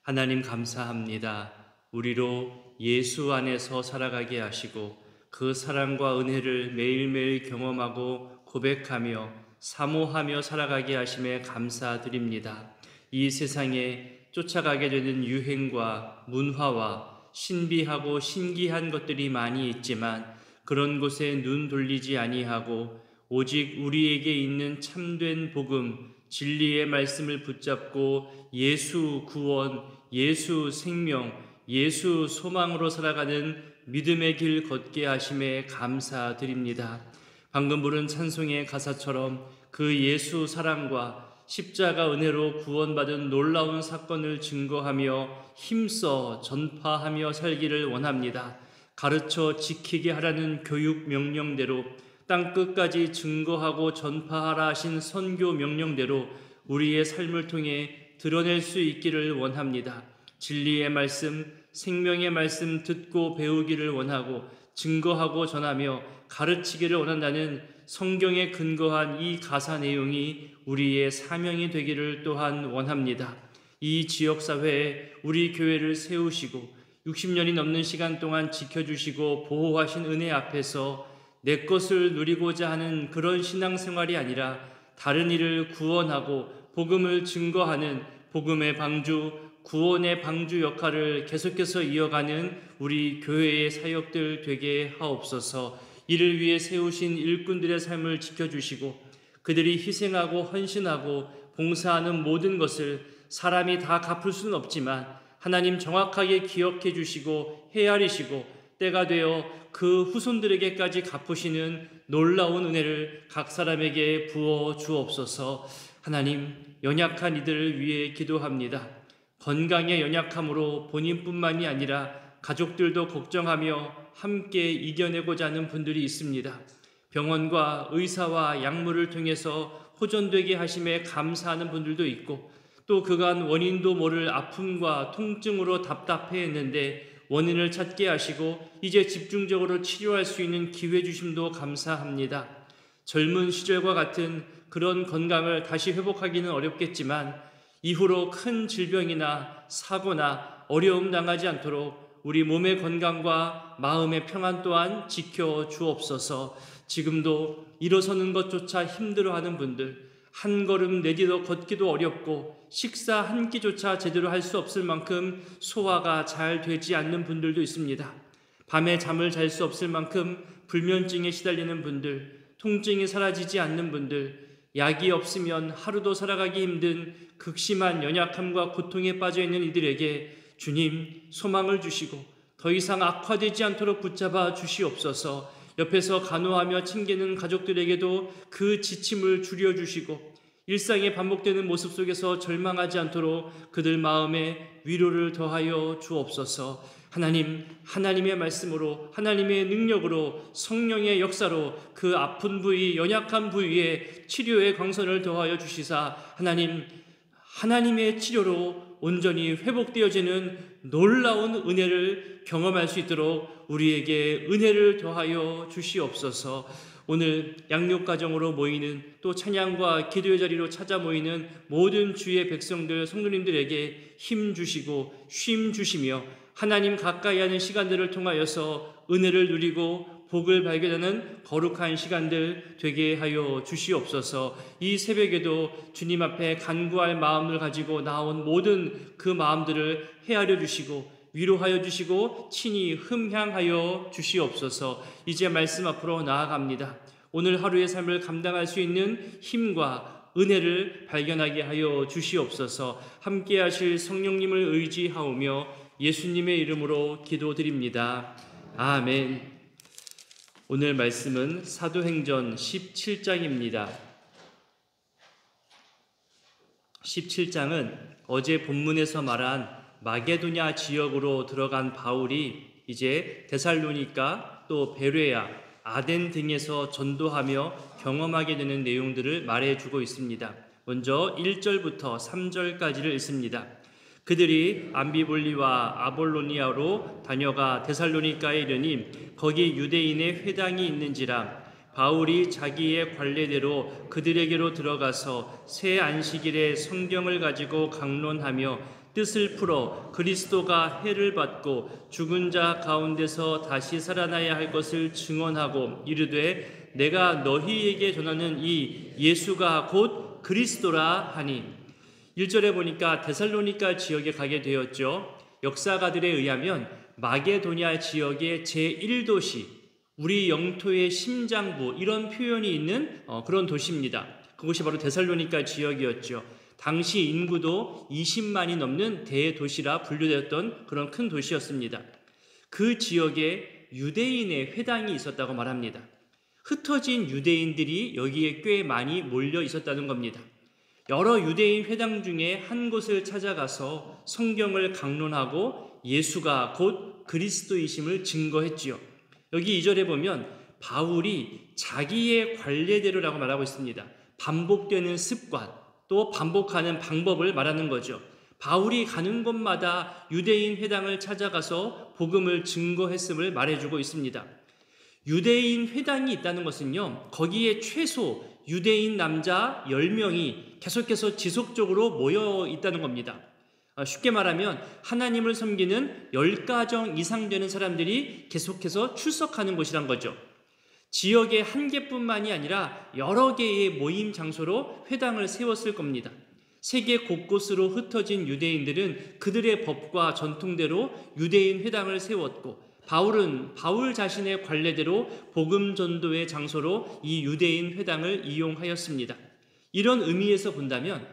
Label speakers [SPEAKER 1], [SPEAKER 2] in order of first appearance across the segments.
[SPEAKER 1] 하나님 감사합니다. 우리로 예수 안에서 살아가게 하시고 그 사랑과 은혜를 매일매일 경험하고 고백하며 사모하며 살아가게 하심에 감사드립니다. 이 세상에 쫓아가게 되는 유행과 문화와 신비하고 신기한 것들이 많이 있지만 그런 곳에 눈 돌리지 아니하고 오직 우리에게 있는 참된 복음, 진리의 말씀을 붙잡고 예수 구원, 예수 생명, 예수 소망으로 살아가는 믿음의 길 걷게 하심에 감사드립니다. 방금 부른 찬송의 가사처럼 그 예수 사랑과 십자가 은혜로 구원받은 놀라운 사건을 증거하며 힘써 전파하며 살기를 원합니다. 가르쳐 지키게 하라는 교육 명령대로 땅끝까지 증거하고 전파하라 하신 선교 명령대로 우리의 삶을 통해 드러낼 수 있기를 원합니다. 진리의 말씀, 생명의 말씀 듣고 배우기를 원하고 증거하고 전하며 가르치기를 원한다는 성경에 근거한 이 가사 내용이 우리의 사명이 되기를 또한 원합니다. 이 지역사회에 우리 교회를 세우시고 60년이 넘는 시간 동안 지켜주시고 보호하신 은혜 앞에서 내 것을 누리고자 하는 그런 신앙생활이 아니라 다른 이를 구원하고 복음을 증거하는 복음의 방주, 구원의 방주 역할을 계속해서 이어가는 우리 교회의 사역들 되게 하옵소서. 이를 위해 세우신 일꾼들의 삶을 지켜주시고 그들이 희생하고 헌신하고 봉사하는 모든 것을 사람이 다 갚을 수는 없지만 하나님 정확하게 기억해 주시고 헤아리시고 때가 되어 그 후손들에게까지 갚으시는 놀라운 은혜를 각 사람에게 부어 주옵소서. 하나님, 연약한 이들을 위해 기도합니다. 건강의 연약함으로 본인뿐만이 아니라 가족들도 걱정하며 함께 이겨내고자 하는 분들이 있습니다. 병원과 의사와 약물을 통해서 호전되게 하심에 감사하는 분들도 있고 또 그간 원인도 모를 아픔과 통증으로 답답해했는데 원인을 찾게 하시고 이제 집중적으로 치료할 수 있는 기회 주심도 감사합니다. 젊은 시절과 같은 그런 건강을 다시 회복하기는 어렵겠지만 이후로 큰 질병이나 사고나 어려움 당하지 않도록 우리 몸의 건강과 마음의 평안 또한 지켜 주옵소서. 지금도 일어서는 것조차 힘들어하는 분들, 한 걸음 내디뎌 걷기도 어렵고 식사 한 끼조차 제대로 할 수 없을 만큼 소화가 잘 되지 않는 분들도 있습니다. 밤에 잠을 잘 수 없을 만큼 불면증에 시달리는 분들, 통증이 사라지지 않는 분들, 약이 없으면 하루도 살아가기 힘든 극심한 연약함과 고통에 빠져있는 이들에게 주님 소망을 주시고 더 이상 악화되지 않도록 붙잡아 주시옵소서. 옆에서 간호하며 챙기는 가족들에게도 그 지침을 줄여주시고 일상에 반복되는 모습 속에서 절망하지 않도록 그들 마음에 위로를 더하여 주옵소서. 하나님, 하나님의 말씀으로 하나님의 능력으로 성령의 역사로 그 아픈 부위, 연약한 부위에 치료의 광선을 더하여 주시사 하나님, 하나님의 치료로 온전히 회복되어지는 놀라운 은혜를 경험할 수 있도록 우리에게 은혜를 더하여 주시옵소서. 오늘 양육가정으로 모이는 또 찬양과 기도의 자리로 찾아 모이는 모든 주의 백성들 성도님들에게 힘 주시고 쉼 주시며 하나님 가까이 하는 시간들을 통하여서 은혜를 누리고 복을 발견하는 거룩한 시간들 되게 하여 주시옵소서. 이 새벽에도 주님 앞에 간구할 마음을 가지고 나온 모든 그 마음들을 헤아려 주시고 위로하여 주시고 친히 흠향하여 주시옵소서. 이제 말씀 앞으로 나아갑니다. 오늘 하루의 삶을 감당할 수 있는 힘과 은혜를 발견하게 하여 주시옵소서. 함께 하실 성령님을 의지하오며 예수님의 이름으로 기도드립니다. 아멘. 오늘 말씀은 사도행전 17장입니다. 17장은 어제 본문에서 말한 마게도냐 지역으로 들어간 바울이 이제 데살로니가 또 베레아, 아덴 등에서 전도하며 경험하게 되는 내용들을 말해주고 있습니다. 먼저 1절부터 3절까지를 읽습니다. 그들이 암비볼리와 아볼로니아로 다녀가 데살로니가에 이르니 거기 유대인의 회당이 있는지라 바울이 자기의 관례대로 그들에게로 들어가서 새 안식일에 성경을 가지고 강론하며 뜻을 풀어 그리스도가 해를 받고 죽은 자 가운데서 다시 살아나야 할 것을 증언하고 이르되 내가 너희에게 전하는 이 예수가 곧 그리스도라 하니. 1절에 보니까 데살로니가 지역에 가게 되었죠. 역사가들에 의하면 마게도냐 지역의 제1도시, 우리 영토의 심장부, 이런 표현이 있는 그런 도시입니다. 그곳이 바로 데살로니가 지역이었죠. 당시 인구도 20만이 넘는 대도시라 분류되었던 그런 큰 도시였습니다. 그 지역에 유대인의 회당이 있었다고 말합니다. 흩어진 유대인들이 여기에 꽤 많이 몰려 있었다는 겁니다. 여러 유대인 회당 중에 한 곳을 찾아가서 성경을 강론하고 예수가 곧 그리스도이심을 증거했지요. 여기 2절에 보면 바울이 자기의 관례대로라고 말하고 있습니다. 반복되는 습관, 또 반복하는 방법을 말하는 거죠. 바울이 가는 곳마다 유대인 회당을 찾아가서 복음을 증거했음을 말해주고 있습니다. 유대인 회당이 있다는 것은요, 거기에 최소 유대인 남자 10명이 계속해서 지속적으로 모여 있다는 겁니다. 쉽게 말하면 하나님을 섬기는 10가정 이상 되는 사람들이 계속해서 출석하는 곳이란 거죠. 지역의 한 개뿐만이 아니라 여러 개의 모임 장소로 회당을 세웠을 겁니다. 세계 곳곳으로 흩어진 유대인들은 그들의 법과 전통대로 유대인 회당을 세웠고, 바울은 바울 자신의 관례대로 복음 전도의 장소로 이 유대인 회당을 이용하였습니다. 이런 의미에서 본다면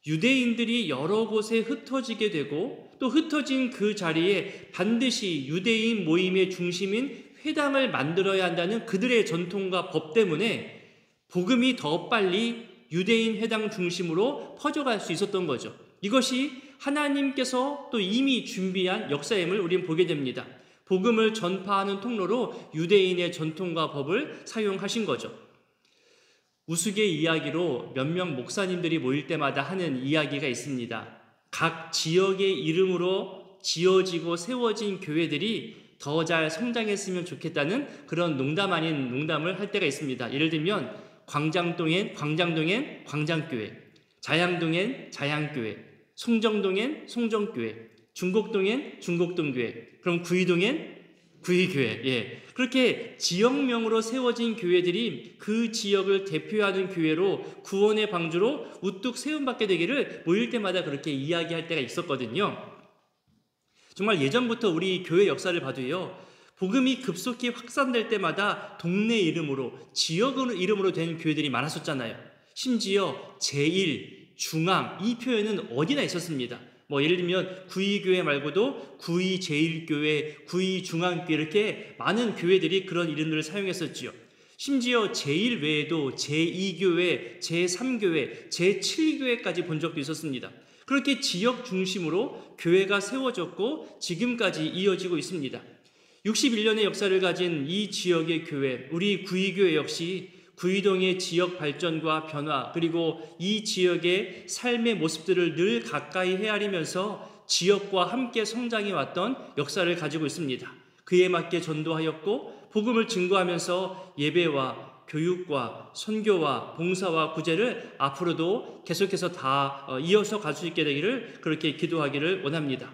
[SPEAKER 1] 유대인들이 여러 곳에 흩어지게 되고 또 흩어진 그 자리에 반드시 유대인 모임의 중심인 회당을 만들어야 한다는 그들의 전통과 법 때문에 복음이 더 빨리 유대인 회당 중심으로 퍼져갈 수 있었던 거죠. 이것이 하나님께서 또 이미 준비한 역사임을 우리는 보게 됩니다. 복음을 전파하는 통로로 유대인의 전통과 법을 사용하신 거죠. 우스갯 이야기로 몇몇 목사님들이 모일 때마다 하는 이야기가 있습니다. 각 지역의 이름으로 지어지고 세워진 교회들이 더 잘 성장했으면 좋겠다는 그런 농담 아닌 농담을 할 때가 있습니다. 예를 들면 광장동엔 광장교회, 자양동엔 자양교회, 송정동엔 송정교회, 중곡동엔 중곡동교회, 그럼 구이동엔 구이교회. 그렇게 지역명으로 세워진 교회들이 그 지역을 대표하는 교회로 구원의 방주로 우뚝 세움받게 되기를 모일 때마다 그렇게 이야기할 때가 있었거든요. 정말 예전부터 우리 교회 역사를 봐도요, 복음이 급속히 확산될 때마다 동네 이름으로, 지역 이름으로 된 교회들이 많았었잖아요. 심지어 제1, 중앙, 이 표현은 어디나 있었습니다. 예를 들면 구이교회 말고도 구이 제1교회, 구이 중앙교회, 이렇게 많은 교회들이 그런 이름들을 사용했었지요. 심지어 제1 외에도 제2교회, 제3교회, 제7교회까지 본 적도 있었습니다. 그렇게 지역 중심으로 교회가 세워졌고 지금까지 이어지고 있습니다. 61년의 역사를 가진 이 지역의 교회, 우리 구이교회 역시 구이동의 지역 발전과 변화, 그리고 이 지역의 삶의 모습들을 늘 가까이 헤아리면서 지역과 함께 성장해 왔던 역사를 가지고 있습니다. 그에 맞게 전도하였고 복음을 증거하면서 예배와 교육과 선교와 봉사와 구제를 앞으로도 계속해서 다 이어서 갈 수 있게 되기를 그렇게 기도하기를 원합니다.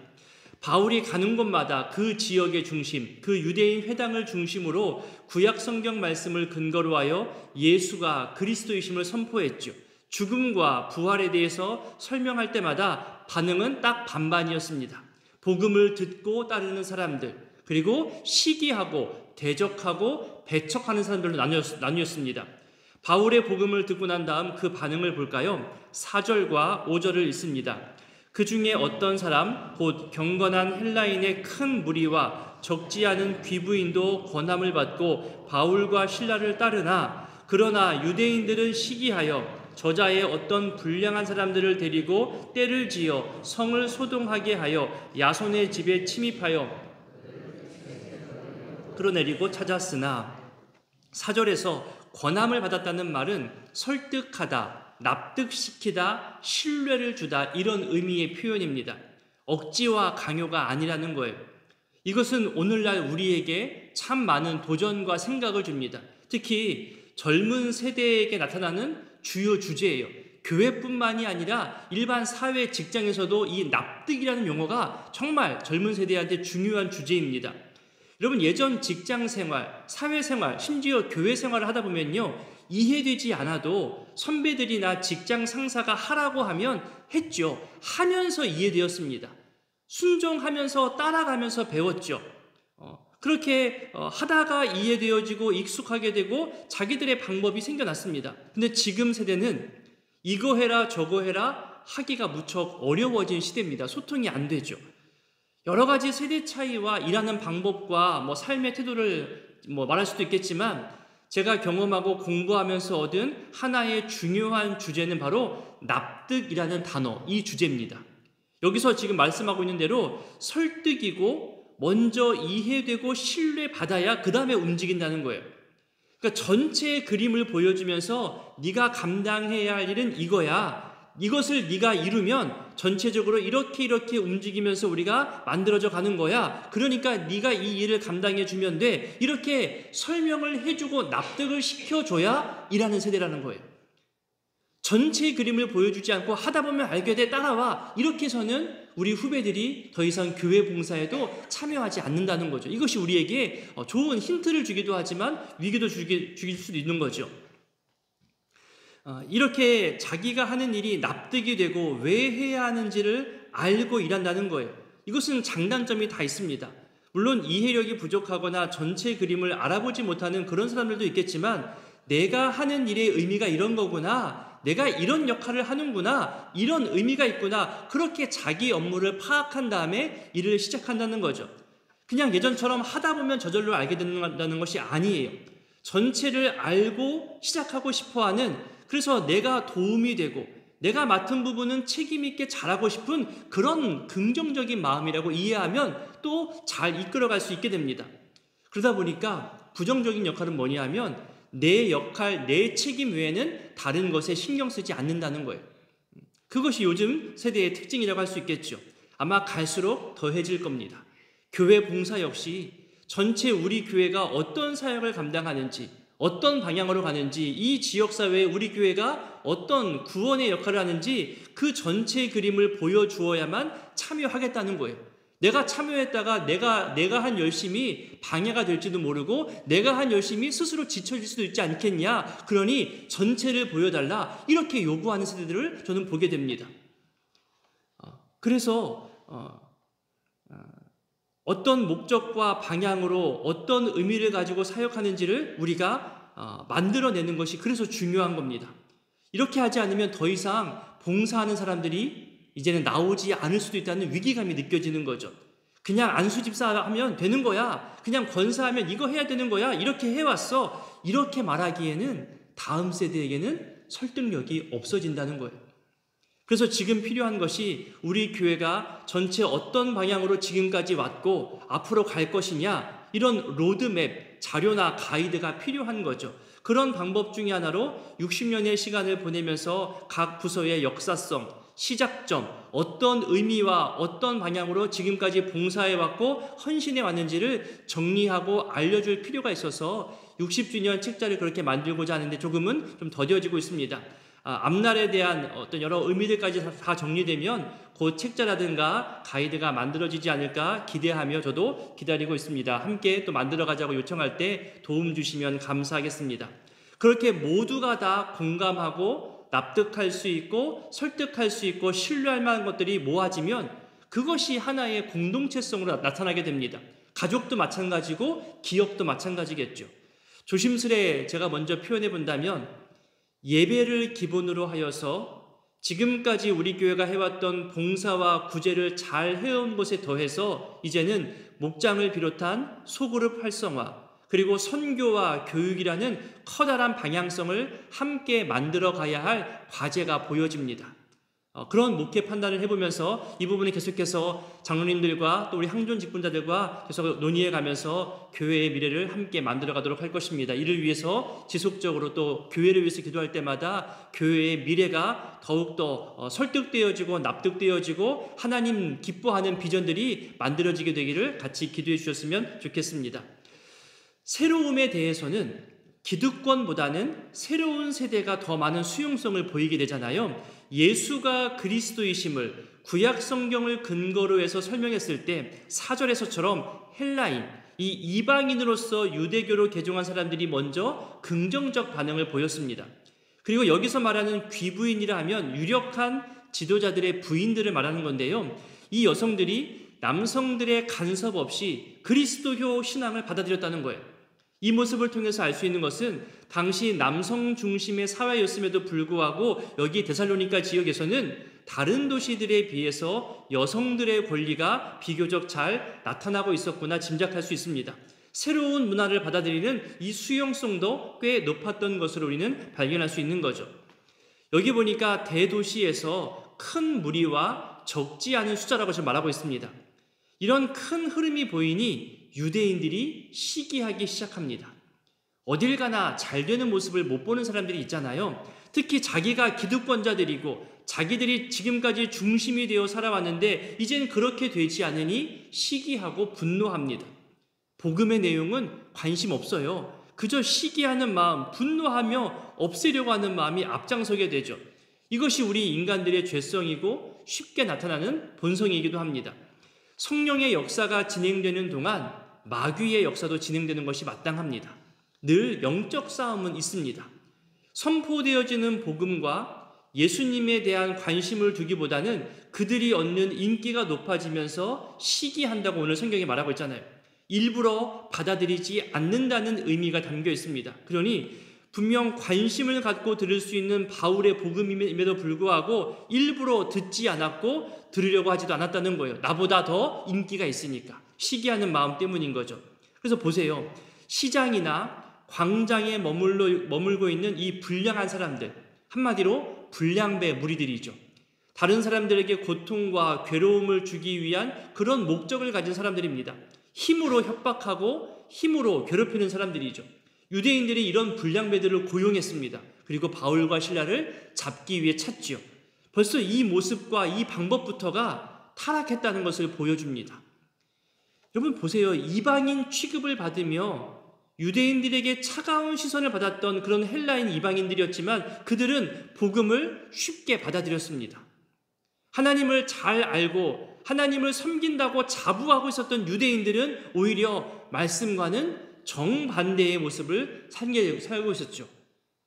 [SPEAKER 1] 바울이 가는 곳마다 그 지역의 중심, 그 유대인 회당을 중심으로 구약 성경 말씀을 근거로 하여 예수가 그리스도이심을 선포했죠. 죽음과 부활에 대해서 설명할 때마다 반응은 딱 반반이었습니다. 복음을 듣고 따르는 사람들, 그리고 시기하고 대적하고 배척하는 사람들로 나뉘었습니다. 바울의 복음을 듣고 난 다음 그 반응을 볼까요? 4절과 5절을 읽습니다. 그 중에 어떤 사람 곧 경건한 헬라인의 큰 무리와 적지 않은 귀부인도 권함을 받고 바울과 실라를 따르나 그러나 유대인들은 시기하여 저자의 어떤 불량한 사람들을 데리고 떼를 지어 성을 소동하게 하여 야손의 집에 침입하여 끌어내리고 찾았으나 4절에서 권함을 받았다는 말은 설득하다, 납득시키다, 신뢰를 주다, 이런 의미의 표현입니다. 억지와 강요가 아니라는 거예요. 이것은 오늘날 우리에게 참 많은 도전과 생각을 줍니다. 특히 젊은 세대에게 나타나는 주요 주제예요. 교회뿐만이 아니라 일반 사회 직장에서도 이 납득이라는 용어가 정말 젊은 세대한테 중요한 주제입니다. 여러분, 예전 직장 생활, 사회 생활, 심지어 교회 생활을 하다 보면요, 이해되지 않아도 선배들이나 직장 상사가 하라고 하면 했죠. 하면서 이해되었습니다. 순종하면서 따라가면서 배웠죠. 그렇게 하다가 이해되어지고 익숙하게 되고 자기들의 방법이 생겨났습니다. 근데 지금 세대는 이거 해라 저거 해라 하기가 무척 어려워진 시대입니다. 소통이 안 되죠. 여러 가지 세대 차이와 일하는 방법과 삶의 태도를 말할 수도 있겠지만, 제가 경험하고 공부하면서 얻은 하나의 중요한 주제는 바로 납득이라는 단어, 이 주제입니다. 여기서 지금 말씀하고 있는 대로 설득이고 먼저 이해되고 신뢰받아야 그 다음에 움직인다는 거예요. 그러니까 전체의 그림을 보여주면서 네가 감당해야 할 일은 이거야. 이것을 네가 이루면 전체적으로 이렇게 움직이면서 우리가 만들어져 가는 거야. 그러니까 네가 이 일을 감당해 주면 돼. 이렇게 설명을 해주고 납득을 시켜줘야 일하는 세대라는 거예요. 전체의 그림을 보여주지 않고 하다 보면 알게 돼, 따라와. 이렇게 해서는 우리 후배들이 더 이상 교회 봉사에도 참여하지 않는다는 거죠. 이것이 우리에게 좋은 힌트를 주기도 하지만 위기도 주길 수도 있는 거죠. 이렇게 자기가 하는 일이 납득이 되고 왜 해야 하는지를 알고 일한다는 거예요. 이것은 장단점이 다 있습니다. 물론 이해력이 부족하거나 전체 그림을 알아보지 못하는 그런 사람들도 있겠지만, 내가 하는 일의 의미가 이런 거구나, 내가 이런 역할을 하는구나, 이런 의미가 있구나, 그렇게 자기 업무를 파악한 다음에 일을 시작한다는 거죠. 그냥 예전처럼 하다 보면 저절로 알게 된다는 것이 아니에요. 전체를 알고 시작하고 싶어하는, 그래서 내가 도움이 되고 내가 맡은 부분은 책임 있게 잘하고 싶은 그런 긍정적인 마음이라고 이해하면 또 잘 이끌어갈 수 있게 됩니다. 그러다 보니까 부정적인 역할은 뭐냐 하면 내 역할, 내 책임 외에는 다른 것에 신경 쓰지 않는다는 거예요. 그것이 요즘 세대의 특징이라고 할 수 있겠죠. 아마 갈수록 더해질 겁니다. 교회 봉사 역시 전체 우리 교회가 어떤 사역을 감당하는지, 어떤 방향으로 가는지, 이 지역사회에 우리 교회가 어떤 구원의 역할을 하는지 그 전체 그림을 보여주어야만 참여하겠다는 거예요. 내가 참여했다가 내가 한 열심이 방해가 될지도 모르고 내가 한 열심이 스스로 지쳐질 수도 있지 않겠냐. 그러니 전체를 보여달라. 이렇게 요구하는 세대들을 저는 보게 됩니다. 그래서 어떤 목적과 방향으로 어떤 의미를 가지고 사역하는지를 우리가 만들어내는 것이 그래서 중요한 겁니다. 이렇게 하지 않으면 더 이상 봉사하는 사람들이 이제는 나오지 않을 수도 있다는 위기감이 느껴지는 거죠. 그냥 안수집사하면 되는 거야. 그냥 권사하면 이거 해야 되는 거야. 이렇게 해왔어. 이렇게 말하기에는 다음 세대에게는 설득력이 없어진다는 거예요. 그래서 지금 필요한 것이 우리 교회가 전체 어떤 방향으로 지금까지 왔고 앞으로 갈 것이냐, 이런 로드맵, 자료나 가이드가 필요한 거죠. 그런 방법 중에 하나로 60년의 시간을 보내면서 각 부서의 역사성, 시작점, 어떤 의미와 어떤 방향으로 지금까지 봉사해왔고 헌신해왔는지를 정리하고 알려줄 필요가 있어서 60주년 책자를 그렇게 만들고자 하는데 조금은 좀 더뎌지고 있습니다. 앞날에 대한 어떤 여러 의미들까지 다 정리되면 그 책자라든가 가이드가 만들어지지 않을까 기대하며 저도 기다리고 있습니다. 함께 또 만들어가자고 요청할 때 도움 주시면 감사하겠습니다. 그렇게 모두가 다 공감하고 납득할 수 있고 설득할 수 있고 신뢰할 만한 것들이 모아지면 그것이 하나의 공동체성으로 나타나게 됩니다. 가족도 마찬가지고 기업도 마찬가지겠죠. 조심스레 제가 먼저 표현해 본다면, 예배를 기본으로 하여서 지금까지 우리 교회가 해왔던 봉사와 구제를 잘 해온 것에 더해서 이제는 목장을 비롯한 소그룹 활성화, 그리고 선교와 교육이라는 커다란 방향성을 함께 만들어 가야 할 과제가 보여집니다. 그런 목회 판단을 해보면서 이 부분을 계속해서 장로님들과 또 우리 항존 직분자들과 계속 논의해 가면서 교회의 미래를 함께 만들어 가도록 할 것입니다. 이를 위해서 지속적으로 또 교회를 위해서 기도할 때마다 교회의 미래가 더욱더 설득되어지고 납득되어지고 하나님 기뻐하는 비전들이 만들어지게 되기를 같이 기도해 주셨으면 좋겠습니다. 새로움에 대해서는 기득권보다는 새로운 세대가 더 많은 수용성을 보이게 되잖아요. 예수가 그리스도이심을 구약 성경을 근거로 해서 설명했을 때 4절에서처럼 헬라인, 이 이방인으로서 유대교로 개종한 사람들이 먼저 긍정적 반응을 보였습니다. 그리고 여기서 말하는 귀부인이라 하면 유력한 지도자들의 부인들을 말하는 건데요. 이 여성들이 남성들의 간섭 없이 그리스도교 신앙을 받아들였다는 거예요. 이 모습을 통해서 알 수 있는 것은 당시 남성 중심의 사회였음에도 불구하고 여기 데살로니가 지역에서는 다른 도시들에 비해서 여성들의 권리가 비교적 잘 나타나고 있었구나 짐작할 수 있습니다. 새로운 문화를 받아들이는 이 수용성도 꽤 높았던 것으로 우리는 발견할 수 있는 거죠. 여기 보니까 대도시에서 큰 무리와 적지 않은 숫자라고 지금 말하고 있습니다. 이런 큰 흐름이 보이니 유대인들이 시기하기 시작합니다. 어딜 가나 잘 되는 모습을 못 보는 사람들이 있잖아요. 특히 자기가 기득권자들이고 자기들이 지금까지 중심이 되어 살아왔는데 이젠 그렇게 되지 않으니 시기하고 분노합니다. 복음의 내용은 관심 없어요. 그저 시기하는 마음, 분노하며 없애려고 하는 마음이 앞장서게 되죠. 이것이 우리 인간들의 죄성이고 쉽게 나타나는 본성이기도 합니다. 성령의 역사가 진행되는 동안 마귀의 역사도 진행되는 것이 마땅합니다. 늘 영적 싸움은 있습니다. 선포되어지는 복음과 예수님에 대한 관심을 두기보다는 그들이 얻는 인기가 높아지면서 시기한다고 오늘 성경이 말하고 있잖아요. 일부러 받아들이지 않는다는 의미가 담겨 있습니다. 그러니 분명 관심을 갖고 들을 수 있는 바울의 복음임에도 불구하고 일부러 듣지 않았고 들으려고 하지도 않았다는 거예요. 나보다 더 인기가 있으니까. 시기하는 마음 때문인 거죠. 그래서 보세요. 시장이나 광장에 머물고 있는 이 불량한 사람들, 한마디로 불량배 무리들이죠. 다른 사람들에게 고통과 괴로움을 주기 위한 그런 목적을 가진 사람들입니다. 힘으로 협박하고 힘으로 괴롭히는 사람들이죠. 유대인들이 이런 불량배들을 고용했습니다. 그리고 바울과 실라를 잡기 위해 찾지요. 벌써 이 모습과 이 방법부터가 타락했다는 것을 보여줍니다. 여러분 보세요. 이방인 취급을 받으며 유대인들에게 차가운 시선을 받았던 그런 헬라인 이방인들이었지만 그들은 복음을 쉽게 받아들였습니다. 하나님을 잘 알고 하나님을 섬긴다고 자부하고 있었던 유대인들은 오히려 말씀과는 정반대의 모습을 살고 있었죠.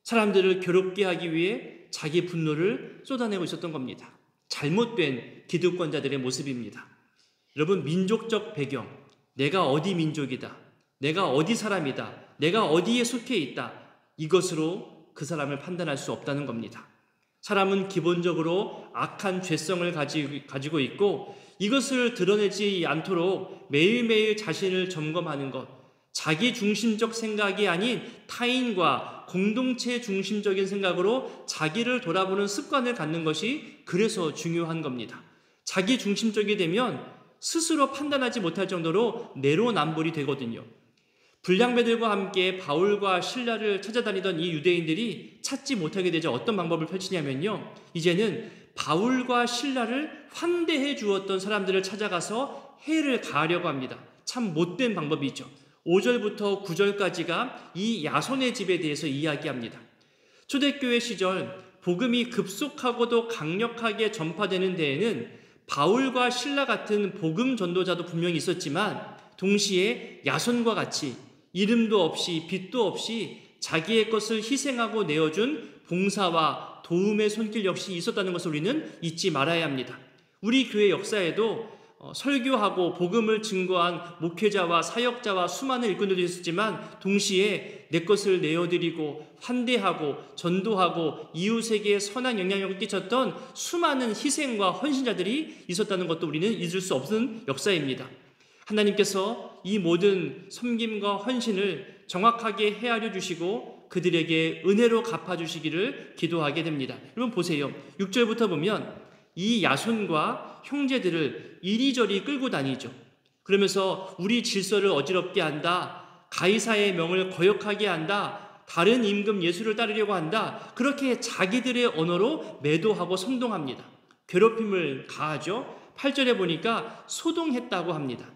[SPEAKER 1] 사람들을 괴롭게 하기 위해 자기 분노를 쏟아내고 있었던 겁니다. 잘못된 기득권자들의 모습입니다. 여러분, 민족적 배경, 내가 어디 민족이다, 내가 어디 사람이다, 내가 어디에 속해 있다, 이것으로 그 사람을 판단할 수 없다는 겁니다. 사람은 기본적으로 악한 죄성을 가지고 있고 이것을 드러내지 않도록 매일매일 자신을 점검하는 것, 자기 중심적 생각이 아닌 타인과 공동체 중심적인 생각으로 자기를 돌아보는 습관을 갖는 것이 그래서 중요한 겁니다. 자기 중심적이 되면 스스로 판단하지 못할 정도로 내로남불이 되거든요. 불량배들과 함께 바울과 실라를 찾아다니던 이 유대인들이 찾지 못하게 되자 어떤 방법을 펼치냐면요, 이제는 바울과 실라를 환대해 주었던 사람들을 찾아가서 해를 가하려고 합니다. 참 못된 방법이죠. 5절부터 9절까지가 이 야손의 집에 대해서 이야기합니다. 초대교회 시절 복음이 급속하고도 강력하게 전파되는 데에는 바울과 실라 같은 복음 전도자도 분명히 있었지만 동시에 야손과 같이 이름도 없이 빚도 없이 자기의 것을 희생하고 내어준 봉사와 도움의 손길 역시 있었다는 것을 우리는 잊지 말아야 합니다. 우리 교회 역사에도 설교하고 복음을 증거한 목회자와 사역자와 수많은 일꾼들도 있었지만 동시에 내 것을 내어드리고 환대하고 전도하고 이웃에게 선한 영향력을 끼쳤던 수많은 희생과 헌신자들이 있었다는 것도 우리는 잊을 수 없는 역사입니다. 하나님께서 이 모든 섬김과 헌신을 정확하게 헤아려 주시고 그들에게 은혜로 갚아주시기를 기도하게 됩니다. 여러분 보세요. 6절부터 보면 이 야손과 형제들을 이리저리 끌고 다니죠. 그러면서 우리 질서를 어지럽게 한다, 가이사의 명을 거역하게 한다, 다른 임금 예수를 따르려고 한다, 그렇게 자기들의 언어로 매도하고 선동합니다. 괴롭힘을 가하죠. 8절에 보니까 소동했다고 합니다.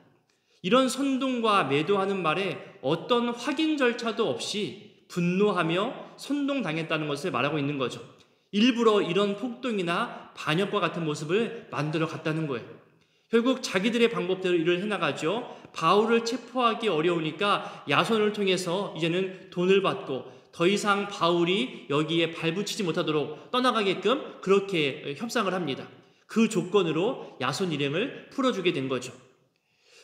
[SPEAKER 1] 이런 선동과 매도하는 말에 어떤 확인 절차도 없이 분노하며 선동당했다는 것을 말하고 있는 거죠. 일부러 이런 폭동이나 반역과 같은 모습을 만들어 갔다는 거예요. 결국 자기들의 방법대로 일을 해나가죠. 바울을 체포하기 어려우니까 야손을 통해서 이제는 돈을 받고 더 이상 바울이 여기에 발붙이지 못하도록 떠나가게끔 그렇게 협상을 합니다. 그 조건으로 야손 일행을 풀어주게 된 거죠.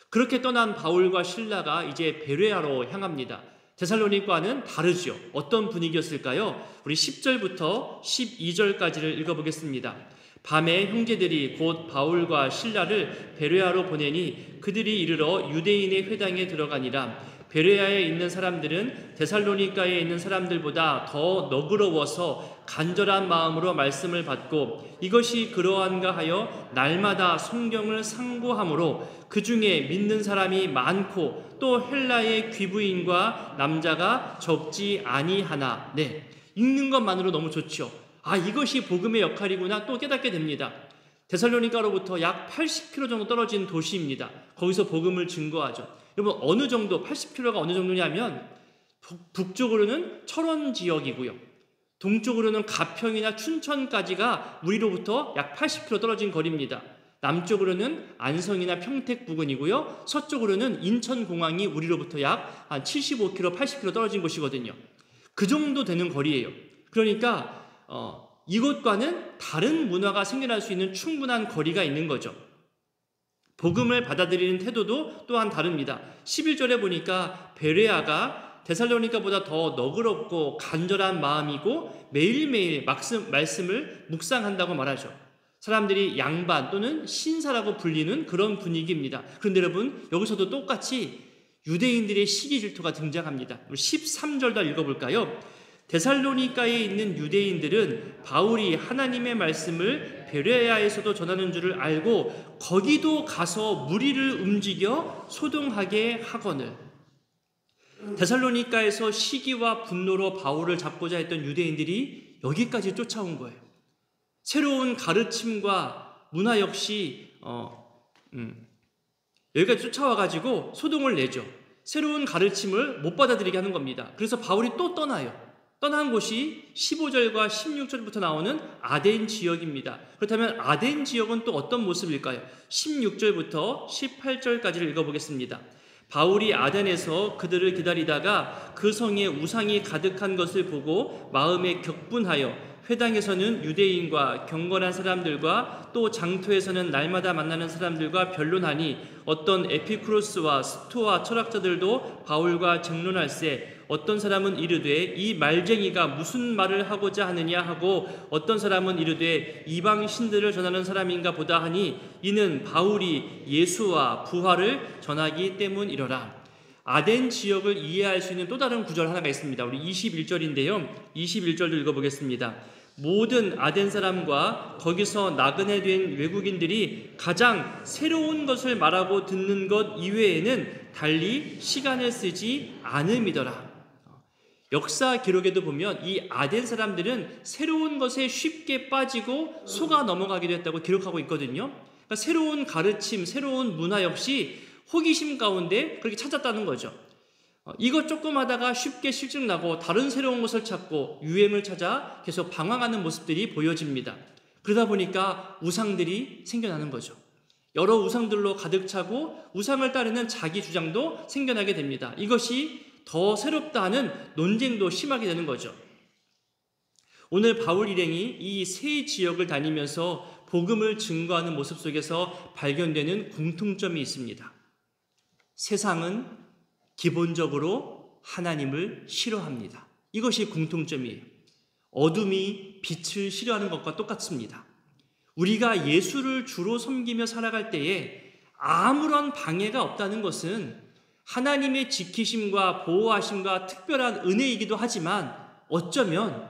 [SPEAKER 1] 그렇게 떠난 바울과 실라가 이제 베레아로 향합니다. 데살로니가는 다르죠. 어떤 분위기였을까요? 우리 10절부터 12절까지를 읽어보겠습니다. 밤에 형제들이 곧 바울과 실라를 베레아로 보내니 그들이 이르러 유대인의 회당에 들어가니라. 베레아에 있는 사람들은 데살로니가에 있는 사람들보다 더 너그러워서 간절한 마음으로 말씀을 받고 이것이 그러한가 하여 날마다 성경을 상고하므로 그 중에 믿는 사람이 많고 또 헬라의 귀부인과 남자가 적지 아니하나. 네, 읽는 것만으로 너무 좋죠. 이것이 복음의 역할이구나 또 깨닫게 됩니다. 데살로니가로부터 약 80km 정도 떨어진 도시입니다. 거기서 복음을 증거하죠. 여러분, 어느 정도 80km가 어느 정도냐면 북쪽으로는 철원 지역이고요. 동쪽으로는 가평이나 춘천까지가 우리로부터 약 80km 떨어진 거리입니다. 남쪽으로는 안성이나 평택 부근이고요. 서쪽으로는 인천공항이 우리로부터 약 한 75km, 80km 떨어진 곳이거든요. 그 정도 되는 거리예요. 그러니까 이곳과는 다른 문화가 생겨날 수 있는 충분한 거리가 있는 거죠. 복음을 받아들이는 태도도 또한 다릅니다. 11절에 보니까 베레아가 데살로니가보다 더 너그럽고 간절한 마음이고 매일매일 말씀을 묵상한다고 말하죠. 사람들이 양반 또는 신사라고 불리는 그런 분위기입니다. 그런데 여러분, 여기서도 똑같이 유대인들의 시기 질투가 등장합니다. 13절도 읽어볼까요? 데살로니가에 있는 유대인들은 바울이 하나님의 말씀을 베레아에서도 전하는 줄을 알고 거기도 가서 무리를 움직여 소동하게 하거늘. 데살로니가에서 시기와 분노로 바울을 잡고자 했던 유대인들이 여기까지 쫓아온 거예요. 새로운 가르침과 문화 역시 여기까지 쫓아와가지고 소동을 내죠. 새로운 가르침을 못 받아들이게 하는 겁니다. 그래서 바울이 또 떠나요. 떠난 곳이 15절과 16절부터 나오는 아덴 지역입니다. 그렇다면 아덴 지역은 또 어떤 모습일까요? 16절부터 18절까지를 읽어보겠습니다. 바울이 아덴에서 그들을 기다리다가 그 성에 우상이 가득한 것을 보고 마음에 격분하여 회당에서는 유대인과 경건한 사람들과 또 장터에서는 날마다 만나는 사람들과 변론하니 어떤 에피쿠로스와 스토아 철학자들도 바울과争論할세 어떤 사람은 이르되 이 말쟁이가 무슨 말을 하고자 하느냐 하고 어떤 사람은 이르되 이방 신들을 전하는 사람인가 보다 하니 이는 바울이 예수와 부활을 전하기 때문이로라. 아덴 지역을 이해할 수 있는 또 다른 구절 하나가 있습니다. 우리 21절인데요. 21절도 읽어보겠습니다. 모든 아덴 사람과 거기서 나그네 된 외국인들이 가장 새로운 것을 말하고 듣는 것 이외에는 달리 시간을 쓰지 않음이더라. 역사 기록에도 보면 이 아덴 사람들은 새로운 것에 쉽게 빠지고 속아 넘어가기도 했다고 기록하고 있거든요. 그러니까 새로운 가르침, 새로운 문화 역시 호기심 가운데 그렇게 찾았다는 거죠. 이것 조금 하다가 쉽게 실증나고 다른 새로운 것을 찾고 유행을 찾아 계속 방황하는 모습들이 보여집니다. 그러다 보니까 우상들이 생겨나는 거죠. 여러 우상들로 가득 차고 우상을 따르는 자기 주장도 생겨나게 됩니다. 이것이 더 새롭다 하는 논쟁도 심하게 되는 거죠. 오늘 바울 일행이 이 세 지역을 다니면서 복음을 증거하는 모습 속에서 발견되는 공통점이 있습니다. 세상은 기본적으로 하나님을 싫어합니다. 이것이 공통점이에요. 어둠이 빛을 싫어하는 것과 똑같습니다. 우리가 예수를 주로 섬기며 살아갈 때에 아무런 방해가 없다는 것은 하나님의 지키심과 보호하심과 특별한 은혜이기도 하지만 어쩌면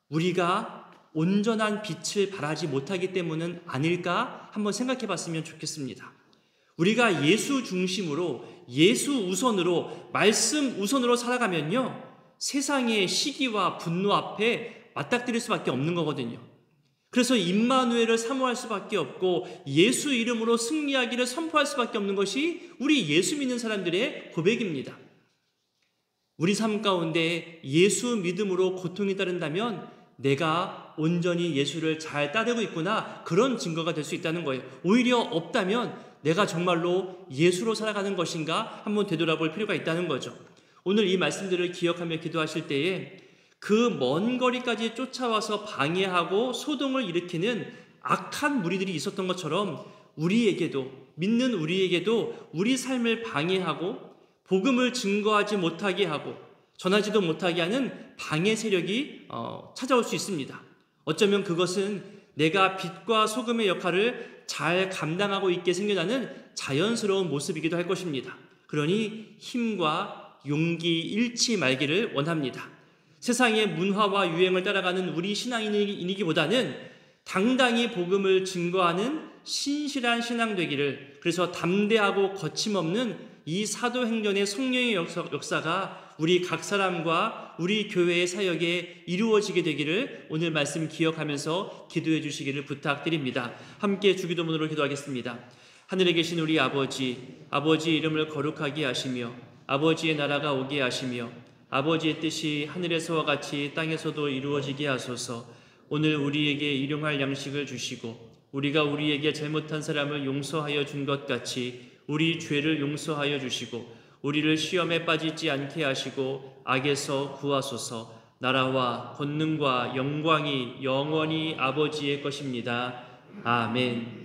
[SPEAKER 1] 우리가 온전한 빛을 발하지 못하기 때문은 아닐까 한번 생각해 봤으면 좋겠습니다. 우리가 예수 중심으로 예수 우선으로 말씀 우선으로 살아가면요 세상의 시기와 분노 앞에 맞닥뜨릴 수밖에 없는 거거든요. 그래서 임마누엘을 사모할 수밖에 없고 예수 이름으로 승리하기를 선포할 수밖에 없는 것이 우리 예수 믿는 사람들의 고백입니다. 우리 삶 가운데 예수 믿음으로 고통이 따른다면 내가 온전히 예수를 잘 따르고 있구나, 그런 증거가 될 수 있다는 거예요. 오히려 없다면 내가 정말로 예수로 살아가는 것인가 한번 되돌아볼 필요가 있다는 거죠. 오늘 이 말씀들을 기억하며 기도하실 때에 그 먼 거리까지 쫓아와서 방해하고 소동을 일으키는 악한 무리들이 있었던 것처럼 우리에게도, 믿는 우리에게도 우리 삶을 방해하고 복음을 증거하지 못하게 하고 전하지도 못하게 하는 방해 세력이 찾아올 수 있습니다. 어쩌면 그것은 내가 빛과 소금의 역할을 잘 감당하고 있게 생겨나는 자연스러운 모습이기도 할 것입니다. 그러니 힘과 용기 잃지 말기를 원합니다. 세상의 문화와 유행을 따라가는 우리 신앙인이기보다는 당당히 복음을 증거하는 신실한 신앙 되기를, 그래서 담대하고 거침없는 이 사도행전의 성령의 역사가 우리 각 사람과 우리 교회의 사역에 이루어지게 되기를 오늘 말씀 기억하면서 기도해 주시기를 부탁드립니다. 함께 주기도문으로 기도하겠습니다. 하늘에 계신 우리 아버지, 아버지의 이름을 거룩하게 하시며 아버지의 나라가 오게 하시며 아버지의 뜻이 하늘에서와 같이 땅에서도 이루어지게 하소서. 오늘 우리에게 일용할 양식을 주시고 우리가 우리에게 잘못한 사람을 용서하여 준 것 같이 우리 죄를 용서하여 주시고 우리를 시험에 빠지지 않게 하시고 악에서 구하소서. 나라와 권능과 영광이 영원히 아버지의 것입니다. 아멘.